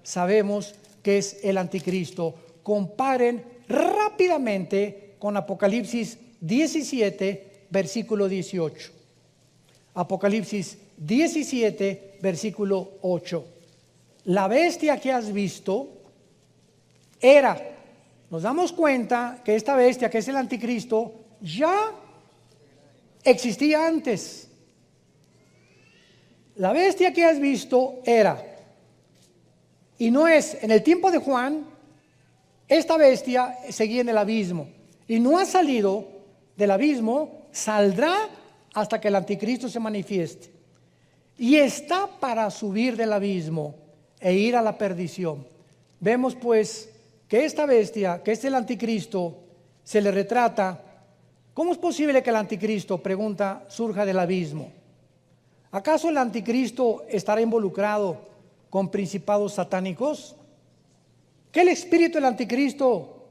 sabemos que es el anticristo. Comparen rápidamente con Apocalipsis 17, versículo 18. Apocalipsis 17, versículo 8. La bestia que has visto era, nos damos cuenta que esta bestia que es el anticristo ya existía antes. La bestia que has visto era, y no es, en el tiempo de Juan, esta bestia seguía en el abismo y no ha salido del abismo, saldrá hasta que el anticristo se manifieste. Y está para subir del abismo e ir a la perdición. Vemos pues que esta bestia, que es el anticristo, se le retrata. ¿Cómo es posible que el anticristo, pregunta, surja del abismo? ¿Acaso el anticristo estará involucrado con principados satánicos? ¿Que el espíritu del anticristo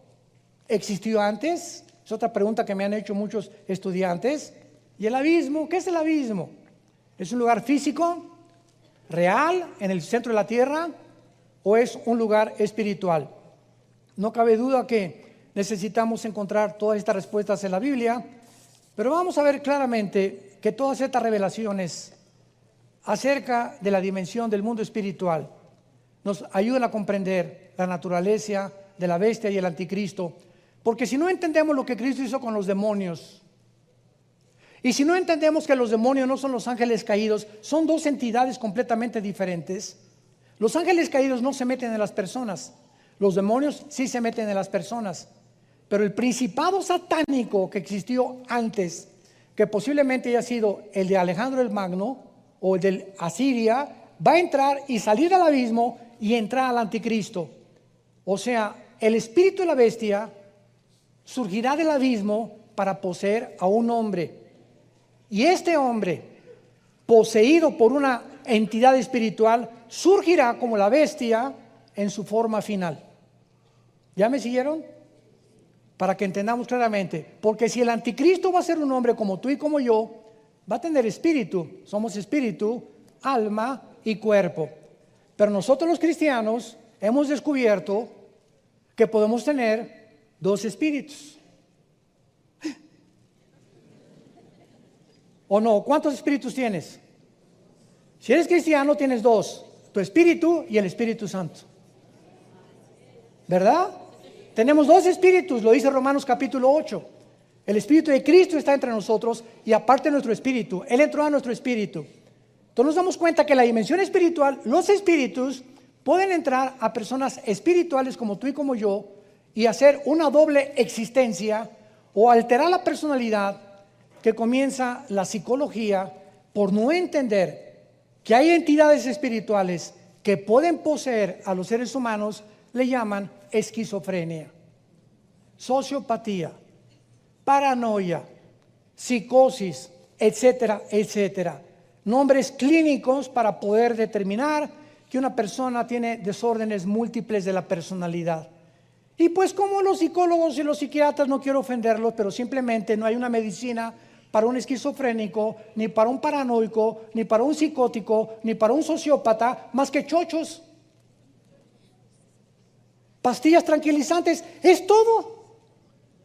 existió antes? Es otra pregunta que me han hecho muchos estudiantes. ¿Y el abismo? ¿Qué es el abismo? ¿Es un lugar físico, real, en el centro de la tierra, o es un lugar espiritual? No cabe duda que necesitamos encontrar todas estas respuestas en la Biblia, pero vamos a ver claramente que todas estas revelaciones acerca de la dimensión del mundo espiritual nos ayudan a comprender la naturaleza de la bestia y el anticristo, porque si no entendemos lo que Cristo hizo con los demonios, y si no entendemos que los demonios no son los ángeles caídos, son 2 entidades completamente diferentes. Los ángeles caídos no se meten en las personas, los demonios sí se meten en las personas, pero el principado satánico que existió antes, que posiblemente haya sido el de Alejandro el Magno o el de Asiria, va a entrar y salir del abismo y entrar al anticristo. O sea, el espíritu de la bestia surgirá del abismo para poseer a un hombre. Y este hombre, poseído por una entidad espiritual surgirá como la bestia en su forma final. ¿Ya me siguieron? Para que entendamos claramente, porque si el anticristo va a ser un hombre como tú y como yo, va a tener espíritu, somos espíritu, alma y cuerpo. Pero nosotros los cristianos hemos descubierto que podemos tener dos espíritus. ¿O no? ¿Cuántos espíritus tienes? Si eres cristiano tienes dos, tu espíritu y el Espíritu Santo. ¿Verdad? Tenemos dos espíritus, lo dice Romanos capítulo 8. El Espíritu de Cristo está entre nosotros y aparte nuestro espíritu. Él entró a nuestro espíritu. Entonces nos damos cuenta que la dimensión espiritual, los espíritus pueden entrar a personas espirituales como tú y como yo y hacer una doble existencia o alterar la personalidad, que comienza la psicología por no entender que hay entidades espirituales que pueden poseer a los seres humanos. Le llaman esquizofrenia, sociopatía, paranoia, psicosis, etcétera, etcétera. Nombres clínicos para poder determinar que una persona tiene desórdenes múltiples de la personalidad. Y pues como los psicólogos y los psiquiatras, no quiero ofenderlos, pero simplemente no hay una medicina para un esquizofrénico, ni para un paranoico, ni para un psicótico, ni para un sociópata, más que chochos, pastillas tranquilizantes, es todo.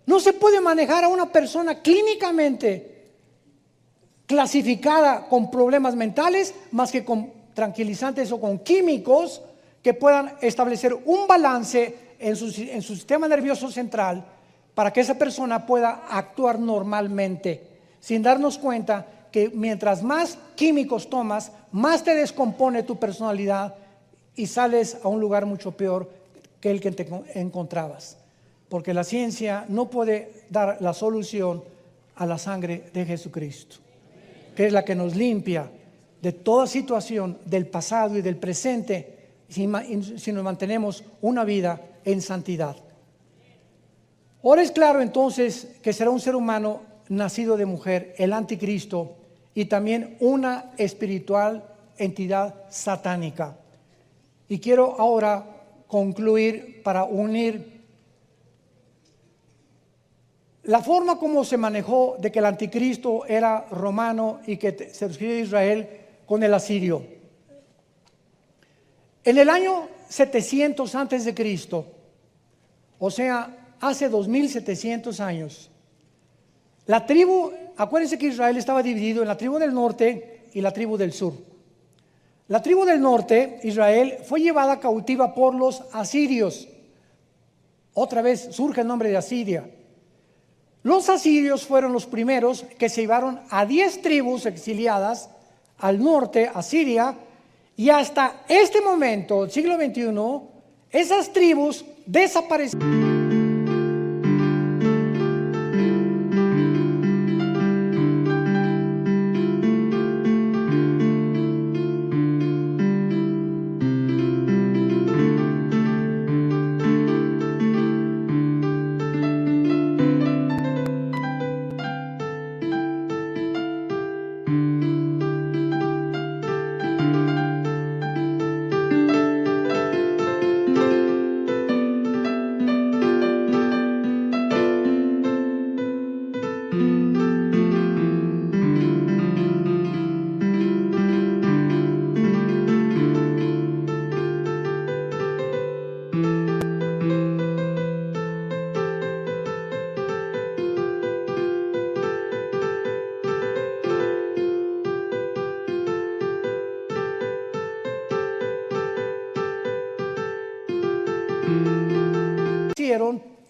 No se puede manejar a una persona clínicamente clasificada con problemas mentales más que con tranquilizantes o con químicos que puedan establecer un balance en su sistema nervioso central para que esa persona pueda actuar normalmente, sin darnos cuenta que mientras más químicos tomas, más te descompone tu personalidad y sales a un lugar mucho peor que el que te encontrabas. Porque la ciencia no puede dar la solución a la sangre de Jesucristo, que es la que nos limpia de toda situación del pasado y del presente, si nos mantenemos una vida en santidad. Ahora es claro entonces que será un ser humano nacido de mujer, el anticristo, y también una espiritual entidad satánica. Y quiero ahora concluir para unir la forma como se manejó de que el anticristo era romano y que se escribió de Israel con el asirio. En el año 700 antes de Cristo, o sea, hace 2700 años, la tribu, acuérdense que Israel estaba dividido en la tribu del norte y la tribu del sur. La tribu del norte, Israel, fue llevada cautiva por los asirios. Otra vez surge el nombre de Asiria. Los asirios fueron los primeros que se llevaron a 10 tribus exiliadas al norte, a Siria, y hasta este momento, el siglo XXI, esas tribus desaparecieron.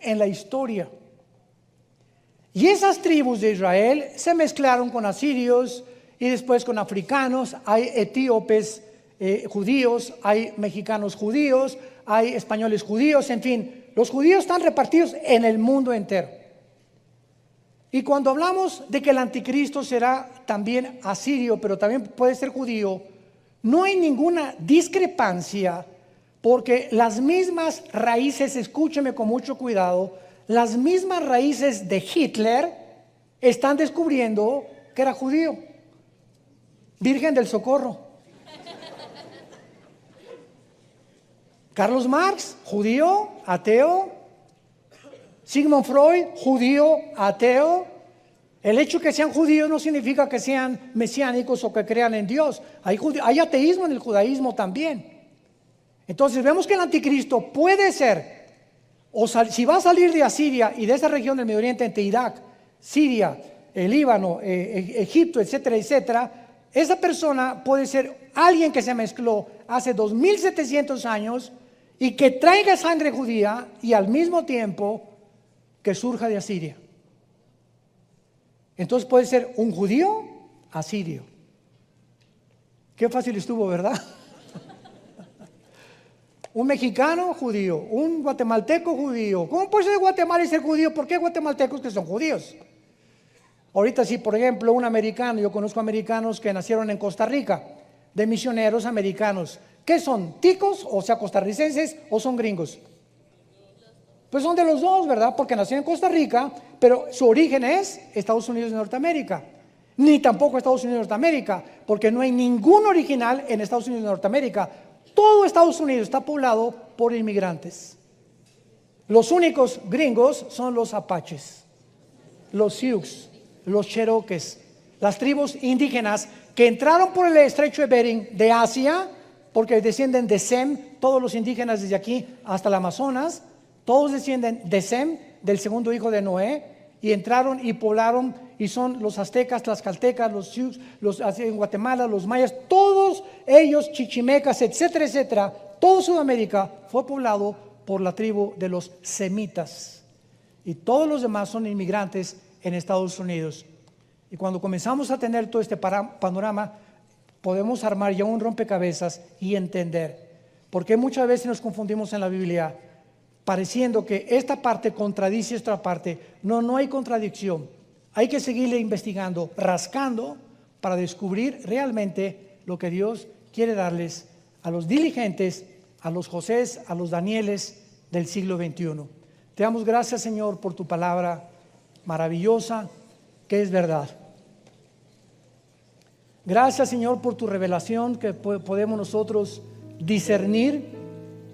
En la historia. Y esas tribus de Israel se mezclaron con asirios y después con africanos. Hay etíopes judíos, hay mexicanos judíos, hay españoles judíos, en fin, los judíos están repartidos en el mundo entero. Y cuando hablamos de que el anticristo será también asirio, pero también puede ser judío, no hay ninguna discrepancia, porque las mismas raíces, escúcheme con mucho cuidado, las mismas raíces de Hitler están descubriendo que era judío. Virgen del Socorro. Carlos Marx, judío, ateo. Sigmund Freud, judío, ateo. El hecho de que sean judíos no significa que sean mesiánicos o que crean en Dios. Hay ateísmo en el judaísmo también. Entonces vemos que el anticristo puede ser, si va a salir de Asiria y de esa región del Medio Oriente entre Irak, Siria, el Líbano, Egipto, etcétera, etcétera, esa persona puede ser alguien que se mezcló hace 2700 años y que traiga sangre judía y al mismo tiempo que surja de Asiria. Entonces puede ser un judío asirio. Qué fácil estuvo, ¿verdad? Un mexicano judío, un guatemalteco judío. ¿Cómo puede ser de Guatemala y ser judío? ¿Por qué guatemaltecos que son judíos? Ahorita sí, por ejemplo, un americano, yo conozco americanos que nacieron en Costa Rica, de misioneros americanos. ¿Qué son? ¿Ticos, o sea, costarricenses, o son gringos? Pues son de los dos, ¿verdad? Porque nacieron en Costa Rica, pero su origen es Estados Unidos de Norteamérica. Ni tampoco Estados Unidos de Norteamérica, porque no hay ningún original en Estados Unidos de Norteamérica. Todo Estados Unidos está poblado por inmigrantes. Los únicos gringos son los apaches, los Sioux, los cherokees, las tribus indígenas que entraron por el estrecho de Bering de Asia, porque descienden de Sem, todos los indígenas desde aquí hasta el Amazonas, todos descienden de Sem, del segundo hijo de Noé, y entraron y poblaron, y son los aztecas, tlaxcaltecas, los Sioux, en Guatemala, los mayas, todos ellos, chichimecas, etcétera, etcétera. Todo Sudamérica fue poblado por la tribu de los semitas, y todos los demás son inmigrantes en Estados Unidos. Y cuando comenzamos a tener todo este panorama, podemos armar ya un rompecabezas y entender, porque muchas veces nos confundimos en la Biblia, pareciendo que esta parte contradice esta parte. No hay contradicción. Hay que seguirle investigando, rascando, para descubrir realmente lo que Dios quiere darles a los diligentes, a los Josés, a los Danieles del siglo XXI. Te damos gracias, Señor, por tu palabra maravillosa, que es verdad. Gracias, Señor, por tu revelación que podemos nosotros discernir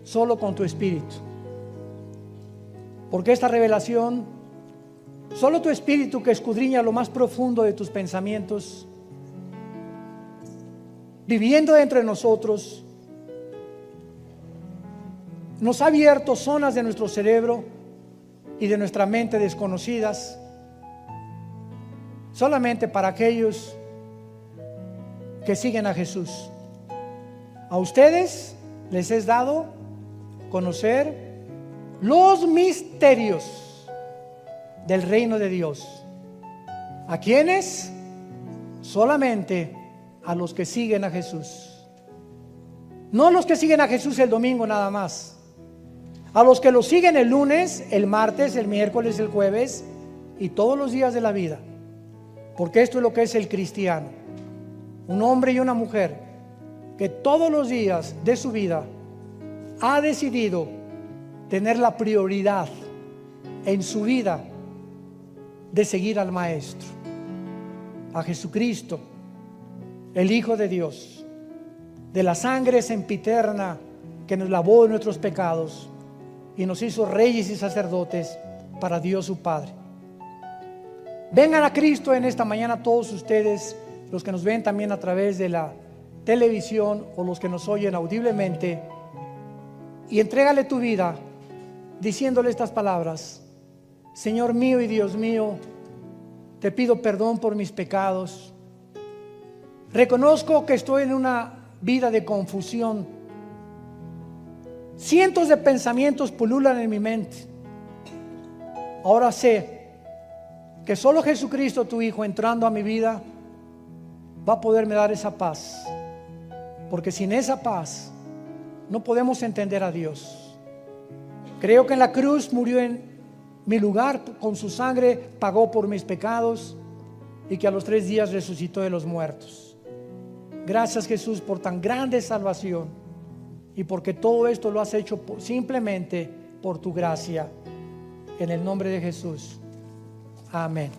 solo con tu Espíritu. Porque esta revelación, solo tu Espíritu, que escudriña lo más profundo de tus pensamientos, viviendo dentro de nosotros, nos ha abierto zonas de nuestro cerebro y de nuestra mente desconocidas, solamente para aquellos que siguen a Jesús. A ustedes les es dado conocer los misterios del reino de Dios. ¿A quiénes? Solamente a los que siguen a Jesús. No los que siguen a Jesús el domingo nada más. A los que lo siguen el lunes, el martes, el miércoles, el jueves y todos los días de la vida. Porque esto es lo que es el cristiano. Un hombre y una mujer que todos los días de su vida ha decidido tener la prioridad en su vida de seguir al Maestro, a Jesucristo, el Hijo de Dios, de la sangre sempiterna que nos lavó de nuestros pecados y nos hizo reyes y sacerdotes para Dios su Padre. Vengan a Cristo en esta mañana todos ustedes, los que nos ven también a través de la televisión o los que nos oyen audiblemente, y entrégale tu vida diciéndole estas palabras: Señor mío y Dios mío, te pido perdón por mis pecados. Reconozco que estoy en una vida de confusión. Cientos de pensamientos pululan en mi mente. Ahora sé que solo Jesucristo, tu Hijo, entrando a mi vida, va a poderme dar esa paz. Porque sin esa paz no podemos entender a Dios. Creo que en la cruz murió en mi lugar, con su sangre pagó por mis pecados, y que a los 3 días resucitó de los muertos. Gracias, Jesús, por tan grande salvación, y porque todo esto lo has hecho simplemente por tu gracia. En el nombre de Jesús. Amén.